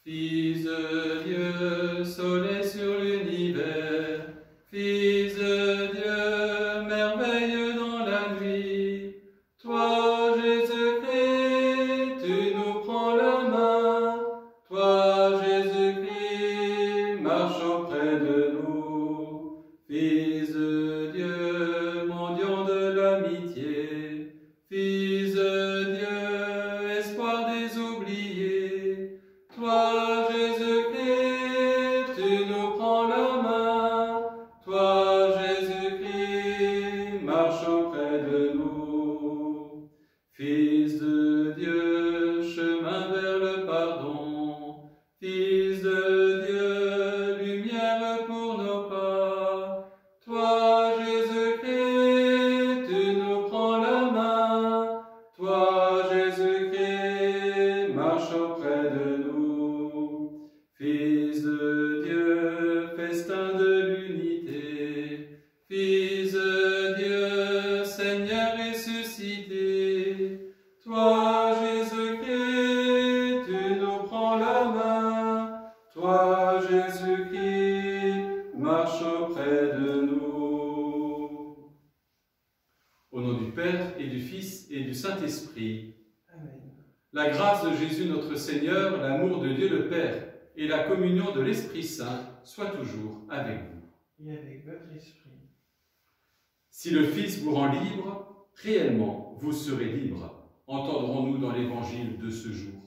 Fils de Dieu, soleil sur l'univers, Fils de Dieu, merveille dans la nuit, toi, Jésus-Christ, tu nous prends la main, toi, Jésus-Christ, marche auprès de nous, Fils de Dieu, mendiant de l'amitié, Fils de Dieu, espoir des oubliés, toi, Jésus-Christ, tu nous prends la main, toi, Jésus-Christ, marche auprès de nous. Fils de Dieu, chemin vers le pardon, Fils de Dieu, lumière pour nos pas, toi, Jésus-Christ, tu nous prends la main, toi, Jésus-Christ, marche auprès de nous. Fils de Dieu, festin de l'unité, Fils de Dieu, Seigneur ressuscité, toi, Jésus-Christ, tu nous prends la main, toi, Jésus-Christ, marche auprès de nous. Au nom du Père et du Fils et du Saint-Esprit. Amen. La grâce de Jésus notre Seigneur, l'amour de Dieu le Père et la communion de l'Esprit Saint soient toujours avec vous. Et avec votre esprit. Si le Fils vous rend libre, réellement vous serez libre, entendrons-nous dans l'Évangile de ce jour.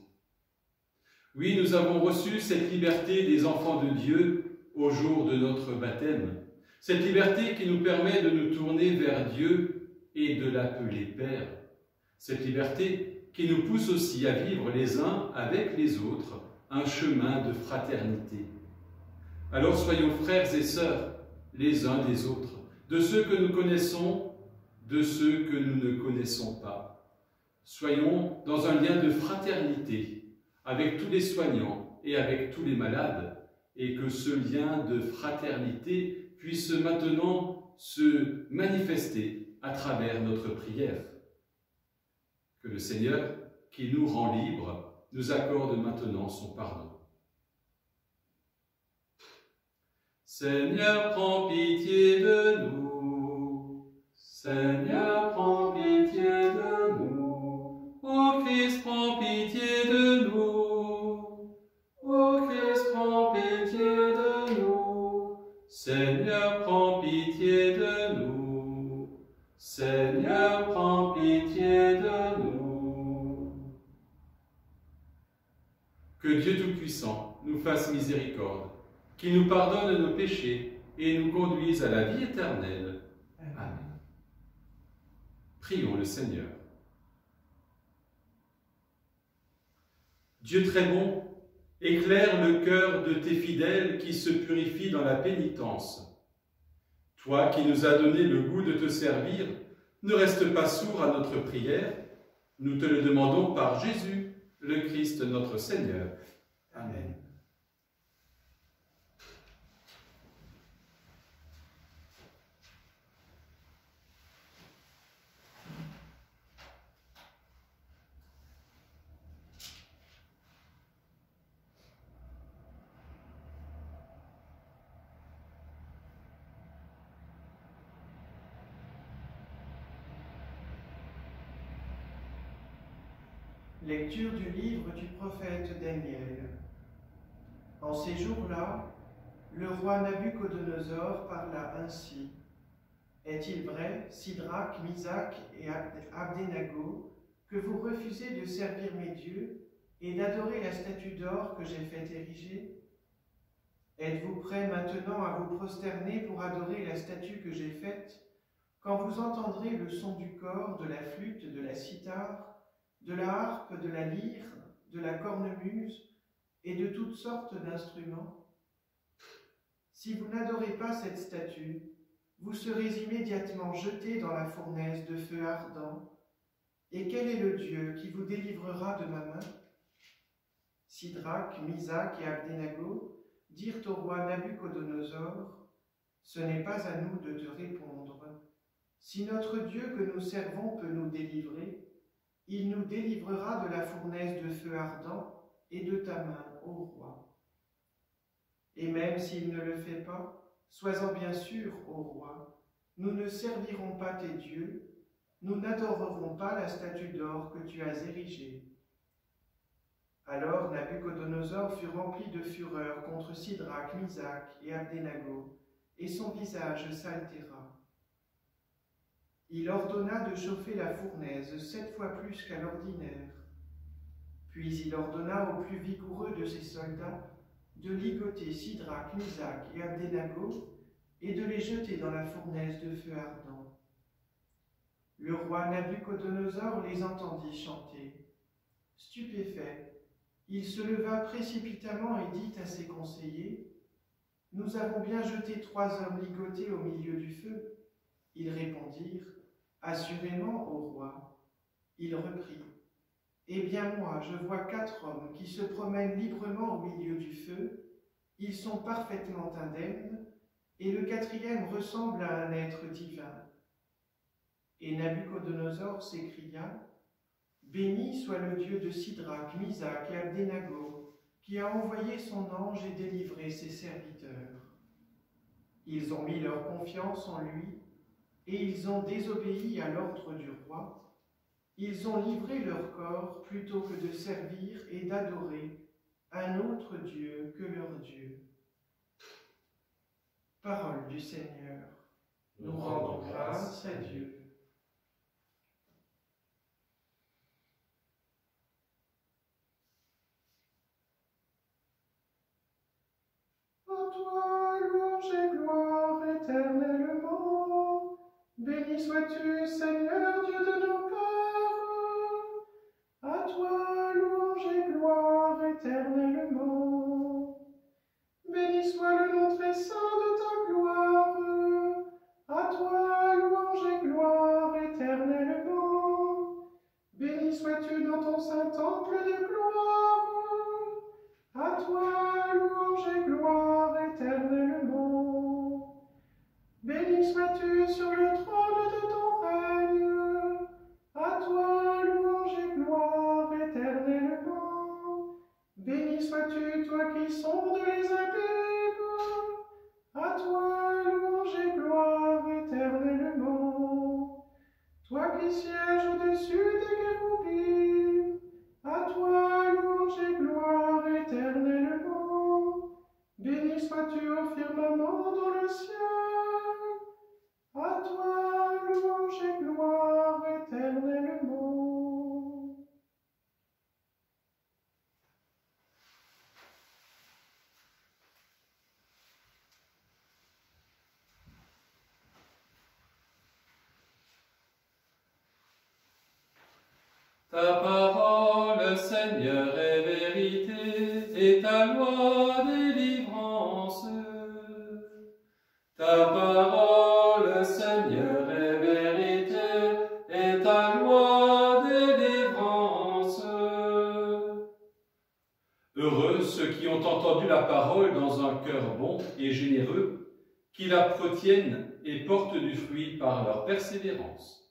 Oui, nous avons reçu cette liberté des enfants de Dieu au jour de notre baptême, cette liberté qui nous permet de nous tourner vers Dieu et de l'appeler Père, cette liberté qui nous pousse aussi à vivre les uns avec les autres un chemin de fraternité. Alors soyons frères et sœurs les uns des autres, de ceux que nous connaissons, de ceux que nous ne connaissons pas. Soyons dans un lien de fraternité avec tous les soignants et avec tous les malades, et que ce lien de fraternité puisse maintenant se manifester à travers notre prière. Que le Seigneur, qui nous rend libres, nous accorde maintenant son pardon. Seigneur, prends pitié de nous. Seigneur, prends pitié de nous. Ô Christ, prends pitié de nous. Ô Christ, prends pitié de nous. Seigneur, prends pitié de nous. Seigneur, prends pitié de nous. Que Dieu Tout-Puissant nous fasse miséricorde, qu'il nous pardonne nos péchés et nous conduise à la vie éternelle. Amen. Prions le Seigneur. Dieu très bon, éclaire le cœur de tes fidèles qui se purifient dans la pénitence. Toi qui nous as donné le goût de te servir, ne reste pas sourd à notre prière. Nous te le demandons par Jésus, le Christ notre Seigneur. Amen. Lecture du livre du prophète Daniel. En ces jours-là, le roi Nabuchodonosor parla ainsi. Est-il vrai, Sidrac, Misac et Abdenago, que vous refusez de servir mes dieux et d'adorer la statue d'or que j'ai fait ériger? Êtes-vous prêts maintenant à vous prosterner pour adorer la statue que j'ai faite, quand vous entendrez le son du cor, de la flûte, de la cithare, de la harpe, de la lyre, de la cornemuse et de toutes sortes d'instruments? Si vous n'adorez pas cette statue, vous serez immédiatement jetés dans la fournaise de feu ardent. Et quel est le Dieu qui vous délivrera de ma main? Sidrac, Misac et Abdenago dirent au roi Nabuchodonosor, « Ce n'est pas à nous de te répondre. Si notre Dieu que nous servons peut nous délivrer, il nous délivrera de la fournaise de feu ardent et de ta main, au roi. Et même s'il ne le fait pas, sois-en bien sûr, ô roi, nous ne servirons pas tes dieux, nous n'adorerons pas la statue d'or que tu as érigée. » Alors Nabuchodonosor fut rempli de fureur contre Sidrac, Misac et Abdenago, et son visage s'altéra. Il ordonna de chauffer la fournaise 7 fois plus qu'à l'ordinaire. Puis il ordonna aux plus vigoureux de ses soldats de ligoter Sidrac, Misac et Abdenago et de les jeter dans la fournaise de feu ardent. Le roi Nabuchodonosor les entendit chanter. Stupéfait, il se leva précipitamment et dit à ses conseillers, « Nous avons bien jeté 3 hommes ligotés au milieu du feu. » Ils répondirent, « Assurément, ô roi. » Il reprit, « Eh bien moi, je vois 4 hommes qui se promènent librement au milieu du feu. Ils sont parfaitement indemnes, et le 4e ressemble à un être divin. » Et Nabuchodonosor s'écria, « Béni soit le Dieu de Sidrac, Misac et Abdenago, qui a envoyé son ange et délivré ses serviteurs. Ils ont mis leur confiance en lui, et ils ont désobéi à l'ordre du roi. Ils ont livré leur corps plutôt que de servir et d'adorer un autre Dieu que leur Dieu. » Parole du Seigneur. Nous rendons grâce à Dieu. À toi, louange et gloire éternellement. Béni sois-tu, Seigneur, Dieu de nos pères. À toi, louange et gloire éternellement. Béni soit le nom très saint de ta gloire. À toi, louange et gloire éternellement. Béni sois-tu dans ton saint temple de gloire. À toi, louange et gloire éternellement. Béni sois-tu sur le trône de ton règne. À toi, louange et gloire éternellement. Béni sois-tu, toi qui sondes les abîmes. À toi, louange et gloire éternellement. Toi qui sièges au-dessus des kéroubim. À toi, louange et gloire éternellement. Béni sois-tu au firmament dans le ciel. À toi, louange et gloire éternellement. Ta parole, Seigneur, est vérité, et ta loi délivrance. Ta parole, Seigneur, est vérité, et ta loi délivrance. Heureux ceux qui ont entendu la parole dans un cœur bon et généreux, qui la retiennent et portent du fruit par leur persévérance.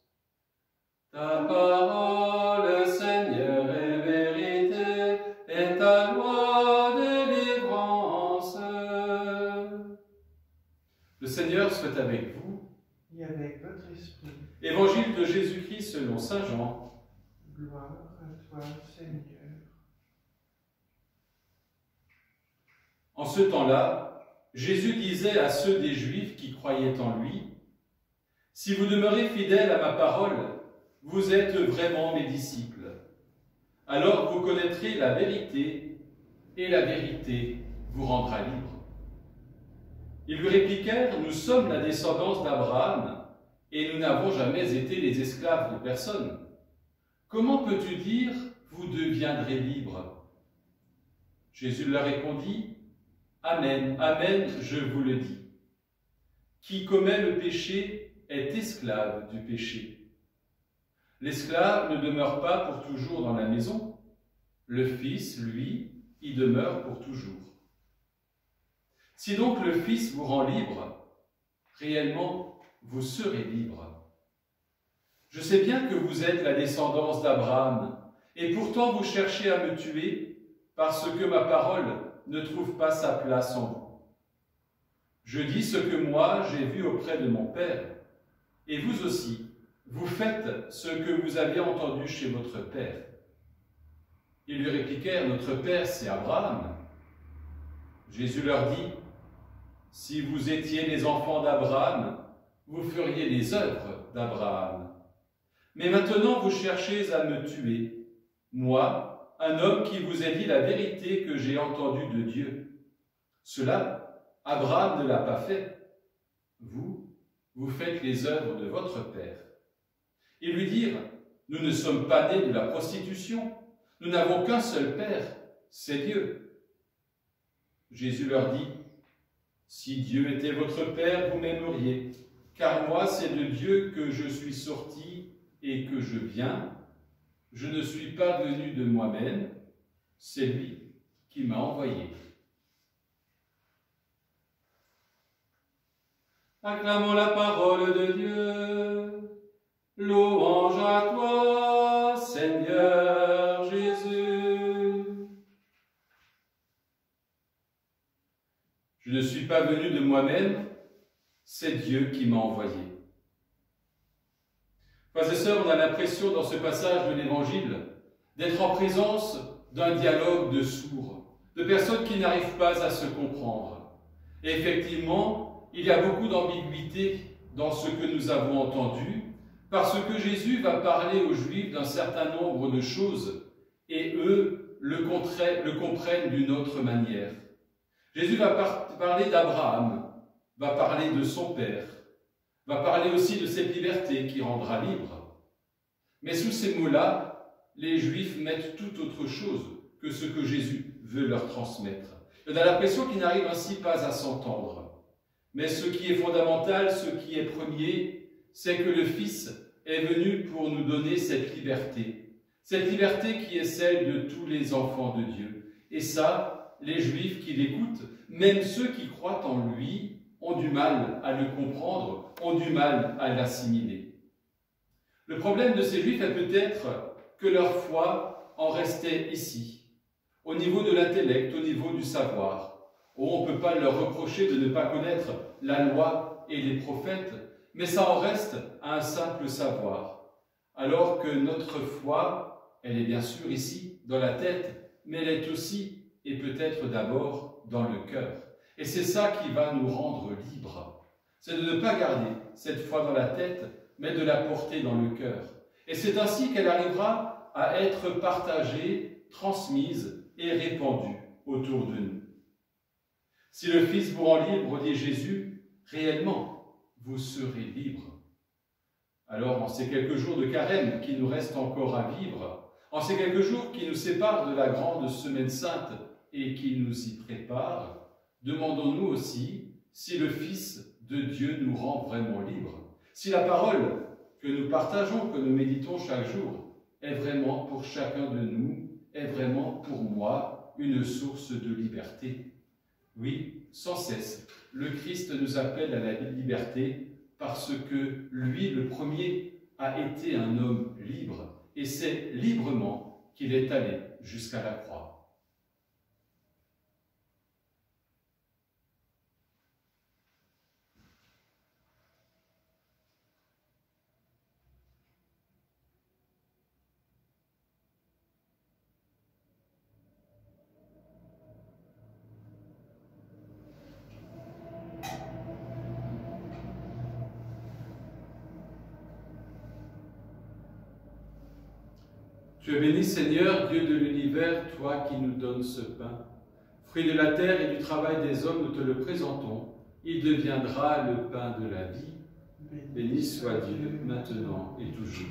Ta parole, Seigneur, est vérité, et ta loi délivrance. Le Seigneur soit avec vous. Et avec votre esprit. Évangile de Jésus-Christ selon saint Jean. Gloire à toi, Seigneur. En ce temps-là, Jésus disait à ceux des Juifs qui croyaient en lui, « Si vous demeurez fidèles à ma parole, vous êtes vraiment mes disciples. Alors vous connaîtrez la vérité, et la vérité vous rendra libre. » Ils lui répliquèrent, « Nous sommes la descendance d'Abraham, et nous n'avons jamais été les esclaves de personne. Comment peux-tu dire, vous deviendrez libres » Jésus leur répondit, « Amen, amen, je vous le dis. Qui commet le péché est esclave du péché. L'esclave ne demeure pas pour toujours dans la maison. Le Fils, lui, y demeure pour toujours. Si donc le Fils vous rend libre, réellement, vous serez libre. Je sais bien que vous êtes la descendance d'Abraham, et pourtant vous cherchez à me tuer, parce que ma parole ne trouve pas sa place en vous. Je dis ce que moi j'ai vu auprès de mon Père, et vous aussi, vous faites ce que vous avez entendu chez votre Père. » Ils lui répliquèrent, « Notre Père, c'est Abraham. » Jésus leur dit, « Si vous étiez les enfants d'Abraham, vous feriez les œuvres d'Abraham. Mais maintenant vous cherchez à me tuer, moi, un homme qui vous ai dit la vérité que j'ai entendue de Dieu. Cela, Abraham ne l'a pas fait. Vous, vous faites les œuvres de votre Père. » Ils lui dirent, « Nous ne sommes pas nés de la prostitution, nous n'avons qu'un seul Père, c'est Dieu. » Jésus leur dit, « Si Dieu était votre Père, vous m'aimeriez, car moi c'est de Dieu que je suis sorti et que je viens. Je ne suis pas venu de moi-même, c'est lui qui m'a envoyé. » Acclamons la parole de Dieu. Louange à toi, Seigneur Jésus. Je ne suis pas venu de moi-même, c'est Dieu qui m'a envoyé. Frères et sœurs, on a l'impression dans ce passage de l'Évangile d'être en présence d'un dialogue de sourds, de personnes qui n'arrivent pas à se comprendre. Et effectivement, il y a beaucoup d'ambiguïté dans ce que nous avons entendu, parce que Jésus va parler aux Juifs d'un certain nombre de choses, et eux le comprennent d'une autre manière. Jésus va parler d'Abraham, va parler de son Père, va parler aussi de cette liberté qui rendra libre. Mais sous ces mots-là, les Juifs mettent tout autre chose que ce que Jésus veut leur transmettre. On a l'impression qu'ils n'arrivent ainsi pas à s'entendre. Mais ce qui est fondamental, ce qui est premier, c'est que le Fils est venu pour nous donner cette liberté qui est celle de tous les enfants de Dieu. Et ça, les Juifs qui l'écoutent, même ceux qui croient en lui, ont du mal à le comprendre, ont du mal à l'assimiler. Le problème de ces Juifs est peut-être que leur foi en restait ici, au niveau de l'intellect, au niveau du savoir. Oh, on ne peut pas leur reprocher de ne pas connaître la loi et les prophètes, mais ça en reste à un simple savoir. Alors que notre foi, elle est bien sûr ici, dans la tête, mais elle est aussi, et peut-être d'abord, dans le cœur. Et c'est ça qui va nous rendre libres. C'est de ne pas garder cette foi dans la tête, mais de la porter dans le cœur. Et c'est ainsi qu'elle arrivera à être partagée, transmise et répandue autour de nous. Si le Fils vous rend libre, dit Jésus, réellement, vous serez libre. Alors, en ces quelques jours de carême qui nous restent encore à vivre, en ces quelques jours qui nous séparent de la grande semaine sainte et qui nous y préparent, demandons-nous aussi si le Fils de Dieu nous rend vraiment libres, si la parole que nous partageons, que nous méditons chaque jour, est vraiment pour chacun de nous, est vraiment pour moi une source de liberté. Oui, sans cesse, le Christ nous appelle à la liberté parce que lui, le premier, a été un homme libre et c'est librement qu'il est allé jusqu'à la croix. Tu es béni, Seigneur, Dieu de l'univers, toi qui nous donnes ce pain. Fruit de la terre et du travail des hommes, nous te le présentons. Il deviendra le pain de la vie. Béni soit Dieu, maintenant et toujours.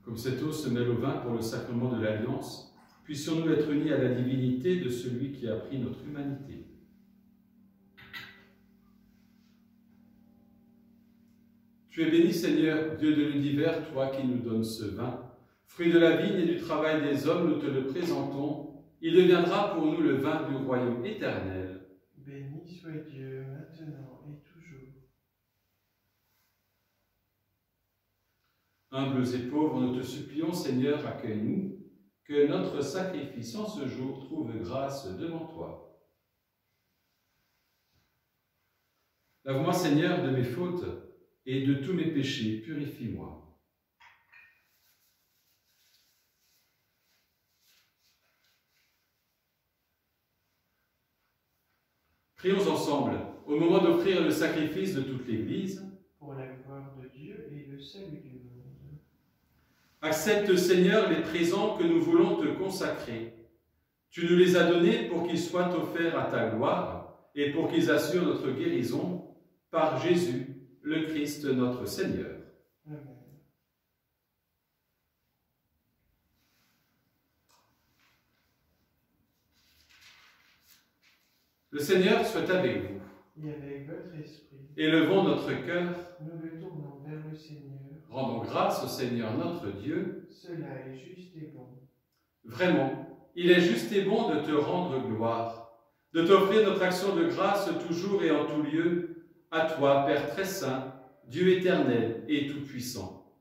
Comme cette eau se mêle au vin pour le sacrement de l'Alliance, puissions-nous être unis à la divinité de celui qui a pris notre humanité. Tu es béni, Seigneur, Dieu de l'univers, toi qui nous donnes ce vin. Fruit de la vigne et du travail des hommes, nous te le présentons. il deviendra pour nous le vin du royaume éternel. Béni soit Dieu, maintenant et toujours. Humbles et pauvres, nous te supplions, Seigneur, accueille-nous, que notre sacrifice en ce jour trouve grâce devant toi. Lave-moi, Seigneur, de mes fautes et de tous mes péchés, purifie-moi. Prions ensemble, au moment d'offrir le sacrifice de toute l'Église, pour la gloire de Dieu et le salut du monde. Accepte, Seigneur, les présents que nous voulons te consacrer. Tu nous les as donnés pour qu'ils soient offerts à ta gloire et pour qu'ils assurent notre guérison par Jésus, le Christ, notre Seigneur. Amen. Le Seigneur soit avec vous. Et avec votre esprit. Élevons notre cœur. Nous le tournons vers le Seigneur. Rendons grâce au Seigneur notre Dieu. Cela est juste et bon. Vraiment, il est juste et bon de te rendre gloire, de t'offrir notre action de grâce toujours et en tout lieu, à toi, Père très saint, Dieu éternel et tout-puissant.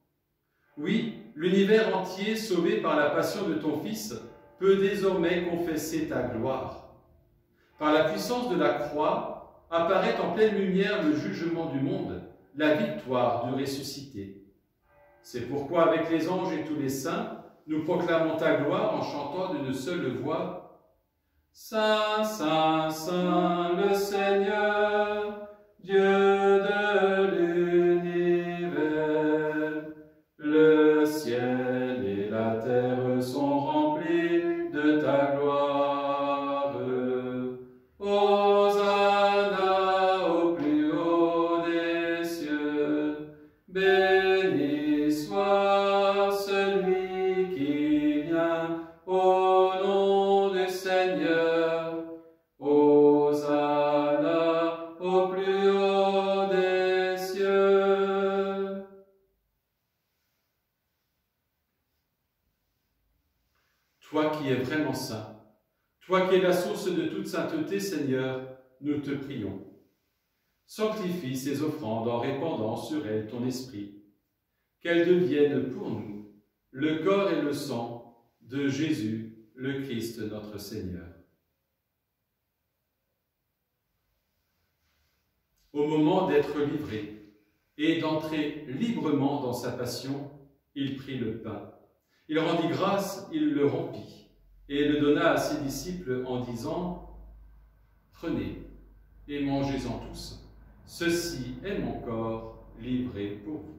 Oui, l'univers entier, sauvé par la passion de ton Fils, peut désormais confesser ta gloire. Par la puissance de la croix, apparaît en pleine lumière le jugement du monde, la victoire du ressuscité. C'est pourquoi, avec les anges et tous les saints, nous proclamons ta gloire en chantant d'une seule voix. Saint, Saint, Saint, le Seigneur, Dieu de l'univers, le ciel et la terre sont remplis de ta gloire. Hosanna au plus haut des cieux, béni soit celui qui vient au nom du Seigneur. Hosanna au plus haut des cieux. Toi qui es vraiment saint, toi qui es la source de toute sainteté, Seigneur, nous te prions. Sanctifie ces offrandes en répandant sur elles ton esprit, qu'elles deviennent pour nous le corps et le sang de Jésus, le Christ notre Seigneur. Au moment d'être livré et d'entrer librement dans sa passion, il prit le pain. Il rendit grâce, il le rompit et le donna à ses disciples en disant « Prenez et mangez-en tous, ceci est mon corps livré pour vous. »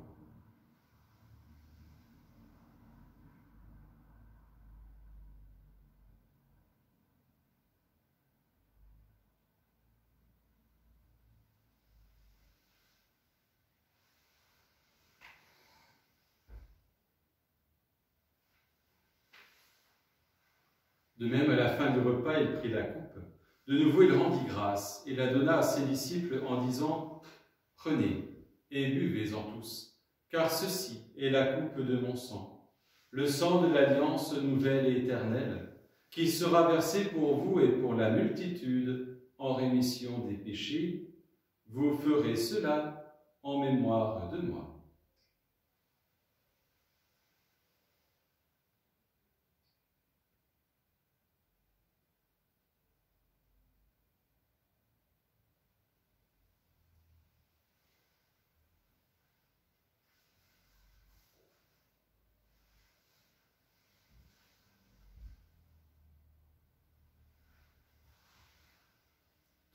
De même, à la fin du repas, il prit la coupe. De nouveau, il rendit grâce et la donna à ses disciples en disant « Prenez et buvez-en tous, car ceci est la coupe de mon sang, le sang de l'alliance nouvelle et éternelle, qui sera versé pour vous et pour la multitude en rémission des péchés. Vous ferez cela en mémoire de moi. »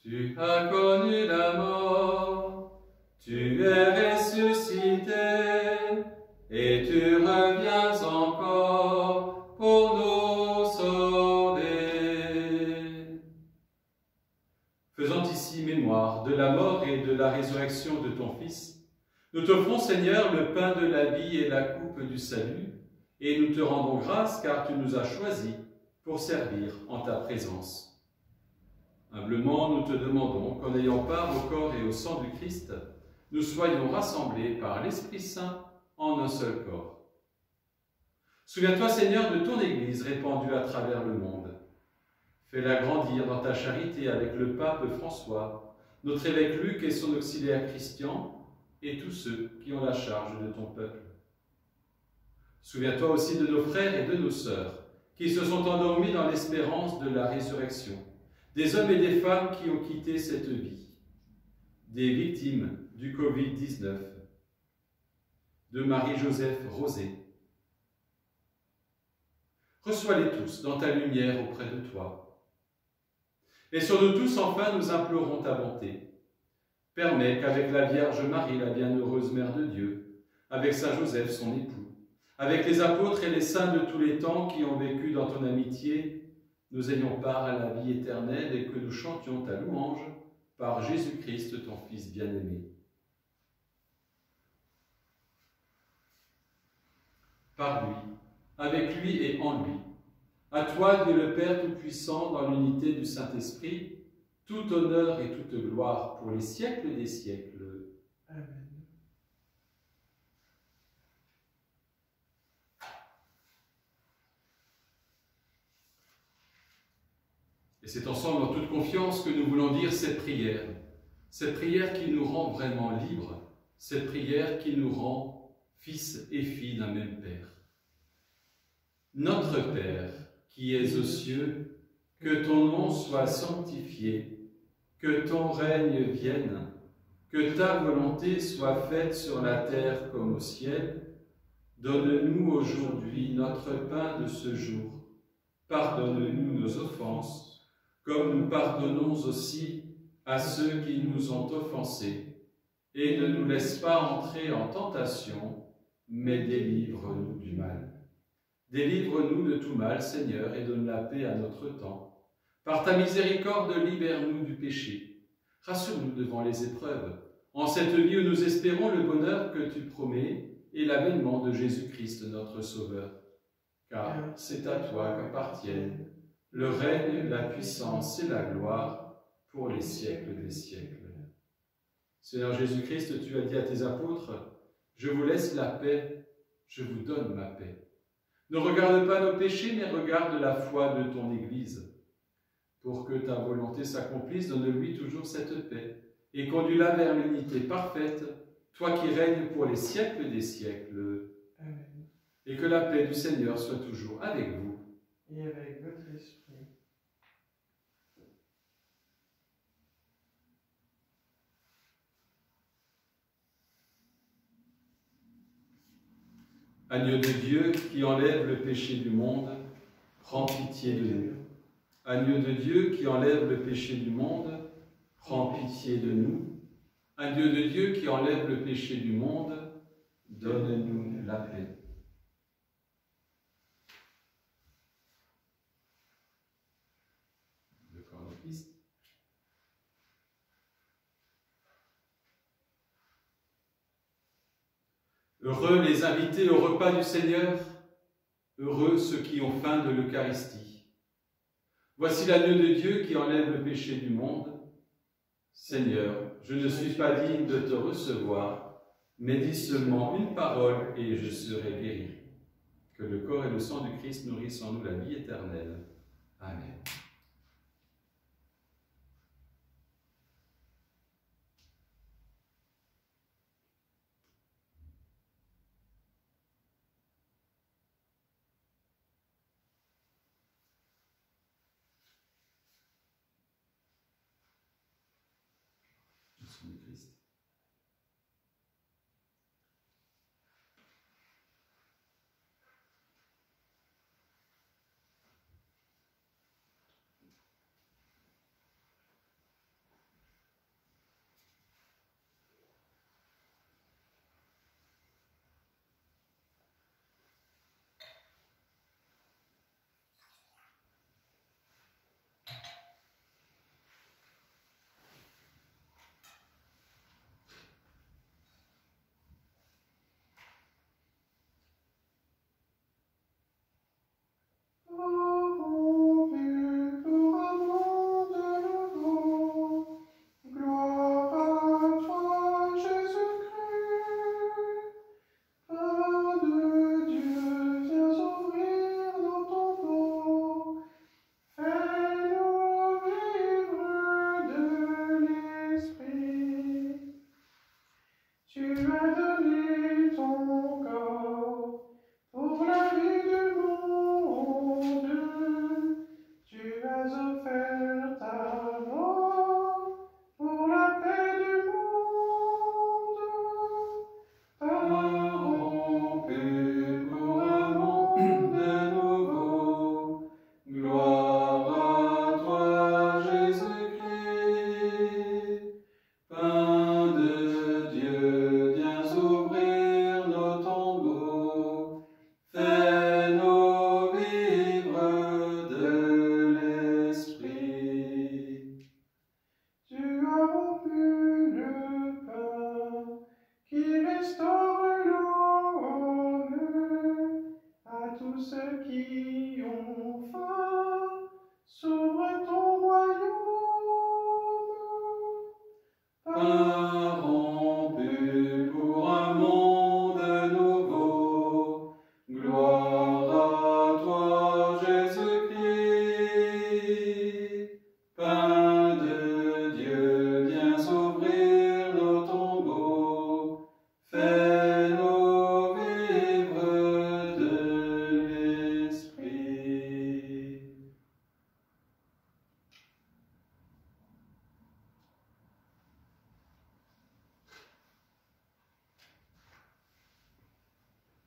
Tu as connu la mort, tu es ressuscité, et tu reviens encore pour nous sauver. Faisant ici mémoire de la mort et de la résurrection de ton Fils, nous t'offrons, Seigneur, le pain de la vie et la coupe du salut, et nous te rendons grâce car tu nous as choisis pour servir en ta présence. Humblement, nous te demandons qu'en ayant part au corps et au sang du Christ, nous soyons rassemblés par l'Esprit Saint en un seul corps. Souviens-toi, Seigneur, de ton Église répandue à travers le monde. Fais-la grandir dans ta charité avec le pape François, notre évêque Luc et son auxiliaire Christian, et tous ceux qui ont la charge de ton peuple. Souviens-toi aussi de nos frères et de nos sœurs, qui se sont endormis dans l'espérance de la résurrection, des hommes et des femmes qui ont quitté cette vie, des victimes du Covid-19, de Marie-Joseph Rosé. Reçois-les tous dans ta lumière auprès de toi. Et sur nous tous, enfin, nous implorons ta bonté. Permets qu'avec la Vierge Marie, la bienheureuse Mère de Dieu, avec Saint Joseph, son époux, avec les apôtres et les saints de tous les temps qui ont vécu dans ton amitié, nous ayons part à la vie éternelle et que nous chantions ta louange par Jésus-Christ, ton Fils bien-aimé. Par lui, avec lui et en lui, à toi, Dieu le Père Tout-Puissant, dans l'unité du Saint-Esprit, tout honneur et toute gloire pour les siècles des siècles. Amen. Et c'est ensemble, en toute confiance, que nous voulons dire cette prière qui nous rend vraiment libres, cette prière qui nous rend fils et filles d'un même Père. Notre Père, qui es aux cieux, que ton nom soit sanctifié, que ton règne vienne, que ta volonté soit faite sur la terre comme au ciel. Donne-nous aujourd'hui notre pain de ce jour. Pardonne-nous nos offenses, comme nous pardonnons aussi à ceux qui nous ont offensés. Et ne nous laisse pas entrer en tentation, mais délivre-nous du mal. Délivre-nous de tout mal, Seigneur, et donne la paix à notre temps. Par ta miséricorde, libère-nous du péché. Rassure-nous devant les épreuves, en cette vie où nous espérons le bonheur que tu promets et l'avènement de Jésus-Christ, notre Sauveur. Car c'est à toi qu'appartiennent le règne, la puissance et la gloire pour les siècles des siècles. Seigneur Jésus-Christ, tu as dit à tes apôtres, « Je vous laisse la paix, je vous donne ma paix. » Ne regarde pas nos péchés, mais regarde la foi de ton Église. Pour que ta volonté s'accomplisse, donne-lui toujours cette paix et conduis-la vers l'unité parfaite, toi qui règnes pour les siècles des siècles. Amen. Et que la paix du Seigneur soit toujours avec vous. Et avec votre esprit. Agneau de Dieu qui enlève le péché du monde, prends pitié de nous. Agneau de Dieu qui enlève le péché du monde, prends pitié de nous. Agneau de Dieu qui enlève le péché du monde, donne-nous la paix. Le corps de Christ. Heureux les invités au repas du Seigneur, heureux ceux qui ont faim de l'Eucharistie. Voici l'agneau de Dieu qui enlève le péché du monde. Seigneur, je ne suis pas digne de te recevoir, mais dis seulement une parole et je serai guéri. Que le corps et le sang du Christ nourrissent en nous la vie éternelle. Amen. Le sang du Christ.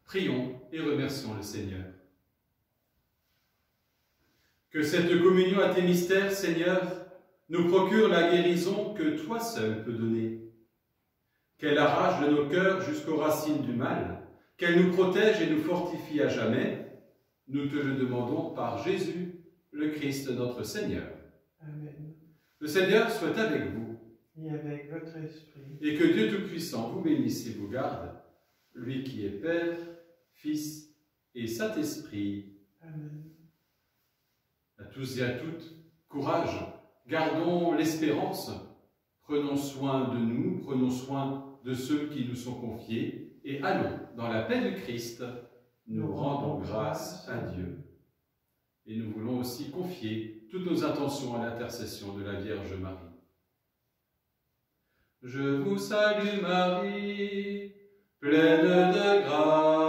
Prions et remercions le Seigneur. Que cette communion à tes mystères, Seigneur, nous procure la guérison que toi seul peux donner. Qu'elle arrache de nos cœurs jusqu'aux racines du mal, qu'elle nous protège et nous fortifie à jamais. Nous te le demandons par Jésus, le Christ notre Seigneur. Amen. Le Seigneur soit avec vous. Et avec votre esprit. Et que Dieu Tout-Puissant vous bénisse et vous garde, lui qui est Père, Fils et Saint-Esprit. Amen. À tous et à toutes, courage, gardons l'espérance, prenons soin de nous, prenons soin de ceux qui nous sont confiés, et allons dans la paix du Christ, nous rendons grâce à Dieu. Et nous voulons aussi confier toutes nos intentions à l'intercession de la Vierge Marie. Je vous salue Marie, pleine de grâce.